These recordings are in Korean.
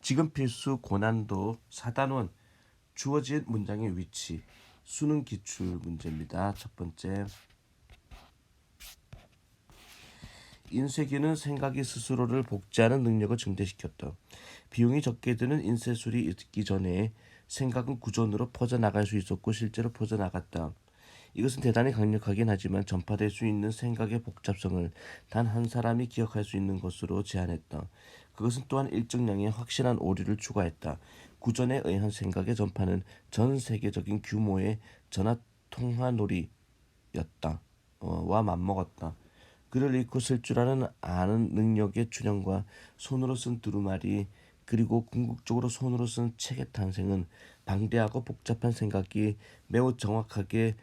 지금 필수 고난도 4단원 주어진 문장의 위치 수능 기출 문제입니다. 첫 번째, 인쇄기는 생각이 스스로를 복제하는 능력을 증대시켰다. 비용이 적게 드는 인쇄술이 있기 전에 생각은 구전으로 퍼져나갈 수 있었고 실제로 퍼져나갔다. 이것은 대단히 강력하긴 하지만 전파될 수 있는 생각의 복잡성을 단 한 사람이 기억할 수 있는 것으로 제한했다. 그것은 또한 일정량의 확실한 오류를 추가했다. 구전에 의한 생각의 전파는 전 세계적인 규모의 전화 통화놀이였다. 와 맞먹었다. 글을 읽고 쓸 줄 아는 능력의 출현과 손으로 쓴 두루마리 그리고 궁극적으로 손으로 쓴 책의 탄생은 방대하고 복잡한 생각이 매우 정확하게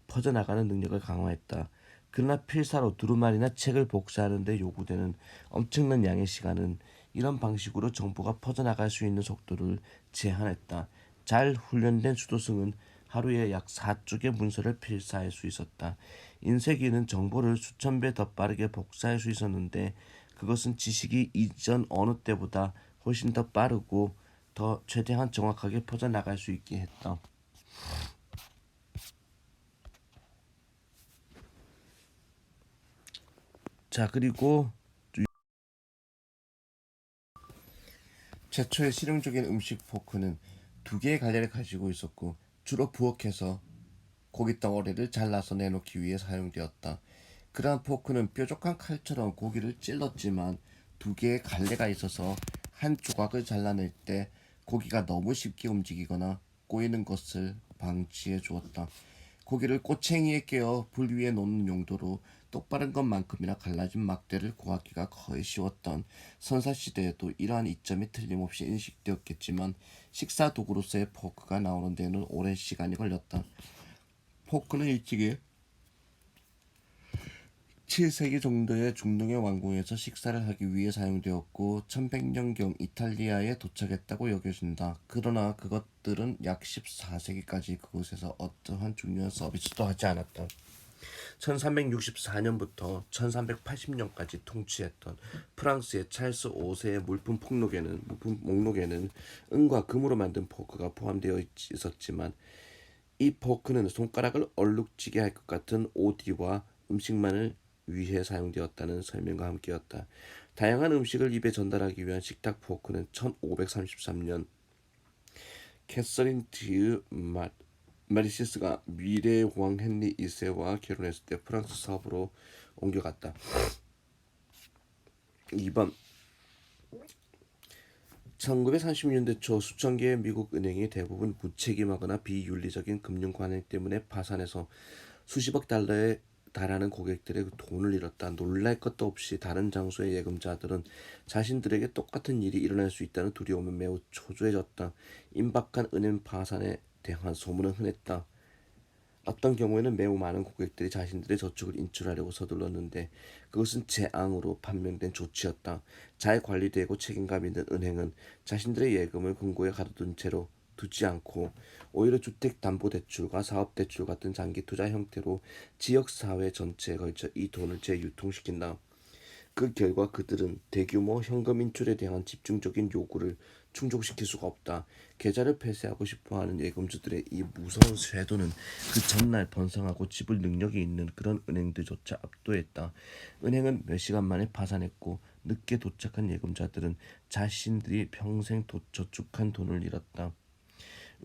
퍼져나가는 능력을 강화했다. 그러나 필사로 두루마리나 책을 복사하는 데 요구되는 엄청난 양의 시간은 이런 방식으로 정보가 퍼져나갈 수 있는 속도를 제한했다. 잘 훈련된 수도승은 하루에 약 4쪽의 문서를 필사할 수 있었다. 인쇄기는 정보를 수천 배 더 빠르게 복사할 수 있었는데 그것은 지식이 이전 어느 때보다 훨씬 더 빠르고 더 최대한 정확하게 퍼져나갈 수 있게 했다. 자, 그리고 최초의 실용적인 음식 포크는 두 개의 갈래를 가지고 있었고 주로 부엌에서 고기 덩어리를 잘라서 내놓기 위해 사용되었다. 그러한 포크는 뾰족한 칼처럼 고기를 찔렀지만 두 개의 갈래가 있어서 한 조각을 잘라낼 때 고기가 너무 쉽게 움직이거나 꼬이는 것을 방지해 주었다. 고기를 꼬챙이에 깨어 불 위에 놓는 용도로 똑바른 것만큼이나 갈라진 막대를 구하기가 거의 쉬웠던 선사시대에도 이러한 이점이 틀림없이 인식되었겠지만 식사 도구로서의 포크가 나오는 데는 오랜 시간이 걸렸다. 포크는 일찍이 7세기 정도의 중동의 왕궁에서 식사를 하기 위해 사용되었고 1100년경 이탈리아에 도착했다고 여겨진다. 그러나 그것들은 약 14세기까지 그곳에서 어떠한 중요한 서비스도 하지 않았다. 1364년부터 1380년까지 통치했던 프랑스의 찰스 5세의 물품 목록에는 은과 금으로 만든 포크가 포함되어 있었지만 이 포크는 손가락을 얼룩지게 할 것 같은 오디와 음식만을 위해 사용되었다는 설명과 함께였다. 다양한 음식을 입에 전달하기 위한 식탁 포크는 1533년 캐서린 드 메디시스가 미래의 왕 헨리 2세와 결혼했을 때 프랑스 서부로 옮겨갔다. 2번 1930년대 초 수천 개의 미국 은행이 대부분 무책임하거나 비윤리적인 금융 관행 때문에 파산해서 수십억 달러에 달하는 고객들의 돈을 잃었다. 놀랄 것도 없이 다른 장소의 예금자들은 자신들에게 똑같은 일이 일어날 수 있다는 두려움에 매우 초조해졌다. 임박한 은행 파산에 대한 소문은 흔했다. 어떤 경우에는 매우 많은 고객들이 자신들의 저축을 인출하려고 서둘렀는데 그것은 재앙으로 판명된 조치였다. 잘 관리되고 책임감 있는 은행은 자신들의 예금을 금고에 가둬둔 채로 두지 않고 오히려 주택담보대출과 사업대출 같은 장기투자 형태로 지역사회 전체에 걸쳐 이 돈을 재유통시킨다. 그 결과 그들은 대규모 현금 인출에 대한 집중적인 요구를 충족시킬 수가 없다. 계좌를 폐쇄하고 싶어하는 예금주들의 이 무서운 쇄도는 그 전날 번성하고 지불 능력이 있는 그런 은행들조차 압도했다. 은행은 몇 시간 만에 파산했고 늦게 도착한 예금자들은 자신들이 평생 저축한 돈을 잃었다.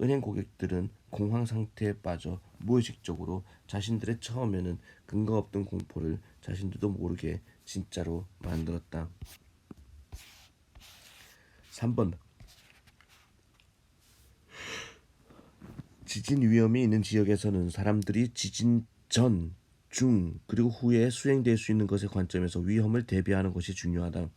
은행 고객들은 공황 상태에 빠져 무의식적으로 자신들의 처음에는 근거 없던 공포를 자신들도 모르게 진짜로 만들었다. 3번 지진 위험이 있는 지역에서는 사람들이 지진 전, 중, 그리고 후에 수행될 수 있는 것의 관점에서 위험을 대비하는 것이 중요하다.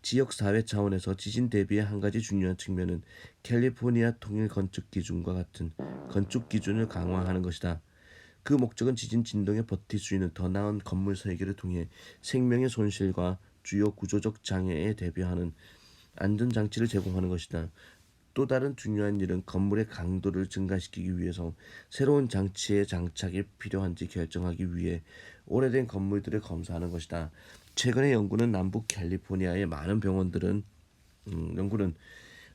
지역사회 차원에서 지진 대비의 한 가지 중요한 측면은 캘리포니아 통일 건축 기준과 같은 건축 기준을 강화하는 것이다. 그 목적은 지진 진동에 버틸 수 있는 더 나은 건물 설계를 통해 생명의 손실과 주요 구조적 장애에 대비하는 안전장치를 제공하는 것이다. 또 다른 중요한 일은 건물의 강도를 증가시키기 위해서 새로운 장치의 장착이 필요한지 결정하기 위해 오래된 건물들을 검사하는 것이다. 최근의 연구는 남북 캘리포니아의 많은 연구는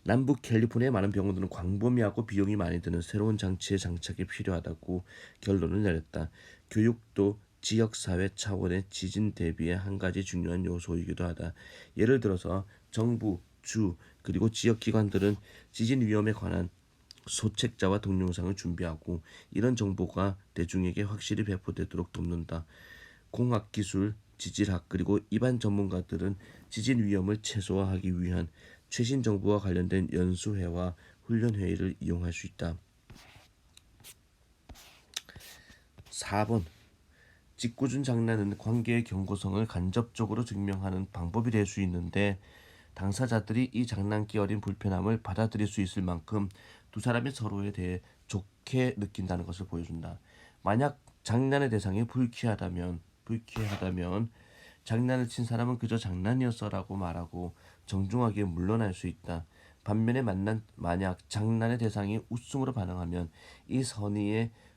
남부 캘리포니아의 많은 병원들은 광범위하고 비용이 많이 드는 새로운 장치의 장착이 필요하다고 결론을 내렸다. 교육도 지역사회 차원의 지진 대비의 한 가지 중요한 요소이기도 하다. 예를 들어서 정부, 주, 그리고 지역기관들은 지진 위험에 관한 소책자와 동영상을 준비하고 이런 정보가 대중에게 확실히 배포되도록 돕는다. 공학기술, 지질학 그리고 일반 전문가들은 지진 위험을 최소화하기 위한 최신 정보와 관련된 연수회와 훈련회의를 이용할 수 있다. 4번 짓궂은 장난은 관계의 경고성을 간접적으로 증명하는 방법이 될 수 있는데 당사자들이 이 장난기 어린 불편함을 받아들일 수 있을 만큼 두 사람이 서로에 대해 좋게 느낀다는 것을 보여준다. 만약 장난의 대상이 불쾌하다면 장난을 친 사람은 그저 장난이었어라고 말하고 정중하게 물러날 수 있다. 반면에 만약 장난의 대상이 웃음으로 반응하면 이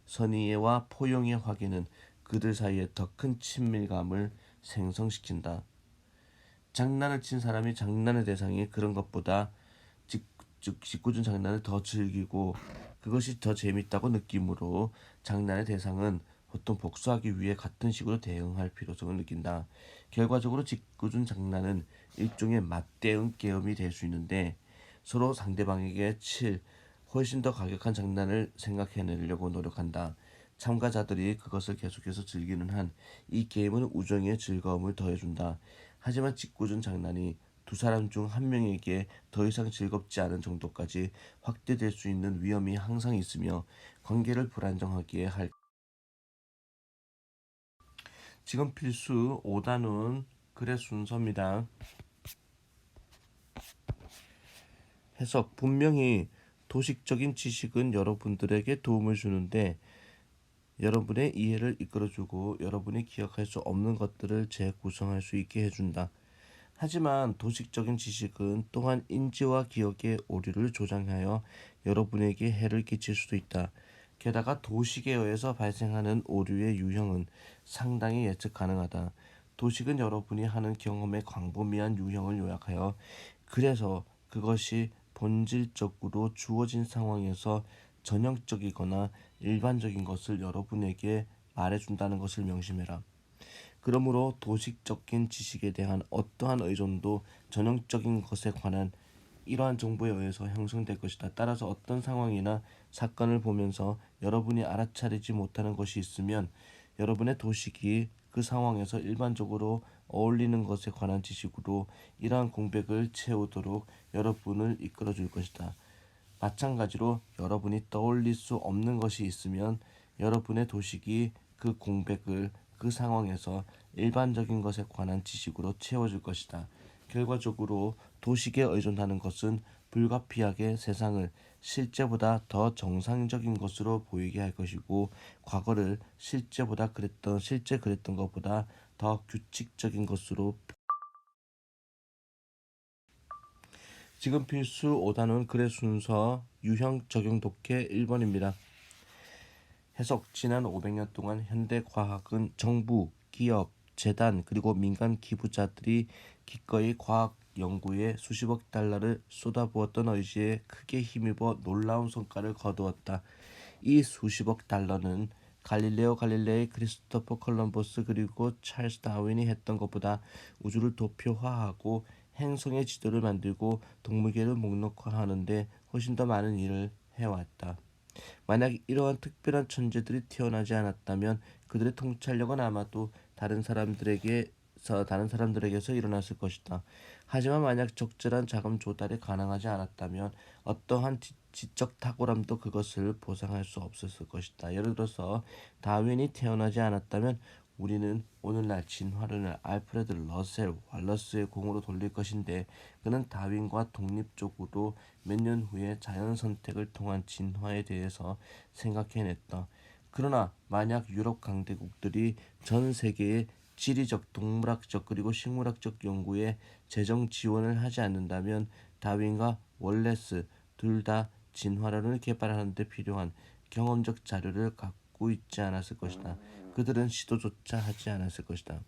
선의와 포용의 확인은 그들 사이에 더 큰 친밀감을 생성시킨다. 장난을 친 사람이 장난의 대상이 그런 것보다 짓궂은 장난을 더 즐기고 그것이 더 재밌다고 느끼므로 장난의 대상은 보통 복수하기 위해 같은 식으로 대응할 필요성을 느낀다. 결과적으로 짓궂은 장난은 일종의 맞대응 계엄이 될 수 있는데 서로 상대방에게 칠 훨씬 더 과격한 장난을 생각해내려고 노력한다. 참가자들이 그것을 계속해서 즐기는 한 이 게임은 우정의 즐거움을 더해준다. 하지만 짓궂은 장난이 두 사람 중 한 명에게 더 이상 즐겁지 않은 정도까지 확대될 수 있는 위험이 항상 있으며 관계를 불안정하게 할. 지금 필수 5단원 글의 순서입니다. 해석. 분명히 도식적인 지식은 여러분들에게 도움을 주는데 여러분의 이해를 이끌어주고 여러분이 기억할 수 없는 것들을 재구성할 수 있게 해준다. 하지만 도식적인 지식은 또한 인지와 기억의 오류를 조장하여 여러분에게 해를 끼칠 수도 있다. 게다가 도식에 의해서 발생하는 오류의 유형은 상당히 예측 가능하다. 도식은 여러분이 하는 경험의 광범위한 유형을 요약하여 그래서 그것이 본질적으로 주어진 상황에서 전형적이거나 일반적인 것을 여러분에게 말해준다는 것을 명심해라. 그러므로 도식적인 지식에 대한 어떠한 의존도 전형적인 것에 관한 이러한 정보에 의해서 형성될 것이다. 따라서 어떤 상황이나 사건을 보면서 여러분이 알아차리지 못하는 것이 있으면 여러분의 도식이 그 상황에서 일반적으로 어울리는 것에 관한 지식으로 이러한 공백을 채우도록 여러분을 이끌어 줄 것이다. 마찬가지로 여러분이 떠올릴 수 없는 것이 있으면 여러분의 도식이 그 공백을 그 상황에서 일반적인 것에 관한 지식으로 채워줄 것이다. 결과적으로 도식에 의존하는 것은 불가피하게 세상을 실제보다 더 정상적인 것으로 보이게 할 것이고 과거를 실제 그랬던 것보다 더 규칙적인 것으로. 지금 필수 5단원 글의 순서 유형 적용 독해 1번입니다. 해석. 지난 500년 동안 현대 과학은 정부, 기업, 재단 그리고 민간 기부자들이 기꺼이 과학 연구에 수십억 달러를 쏟아부었던 의지에 크게 힘입어 놀라운 성과를 거두었다. 이 수십억 달러는 갈릴레오 갈릴레이, 크리스토퍼 콜럼버스 그리고 찰스 다윈이 했던 것보다 우주를 도표화하고 행성의 지도를 만들고 동물계를 목록화하는 데 훨씬 더 많은 일을 해왔다. 만약 이러한 특별한 천재들이 태어나지 않았다면 그들의 통찰력은 아마도 다른 사람들에게서 일어났을 것이다. 하지만 만약 적절한 자금 조달이 가능하지 않았다면 어떠한 지적 탁월함도 그것을 보상할 수 없었을 것이다. 예를 들어서 다윈이 태어나지 않았다면 우리는 오늘날 진화론을 알프레드 러셀 왈러스의 공으로 돌릴 것인데 그는 다윈과 독립적으로 몇 년 후에 자연 선택을 통한 진화에 대해서 생각해냈다. 그러나 만약 유럽 강대국들이 전 세계의 지리적, 동물학적 그리고 식물학적 연구에 재정 지원을 하지 않는다면 다윈과 월레스 둘 다 진화론을 개발하는 데 필요한 경험적 자료를 갖고 있지 않았을 것이다. 그들은 시도조차 하지 않았을 것이다.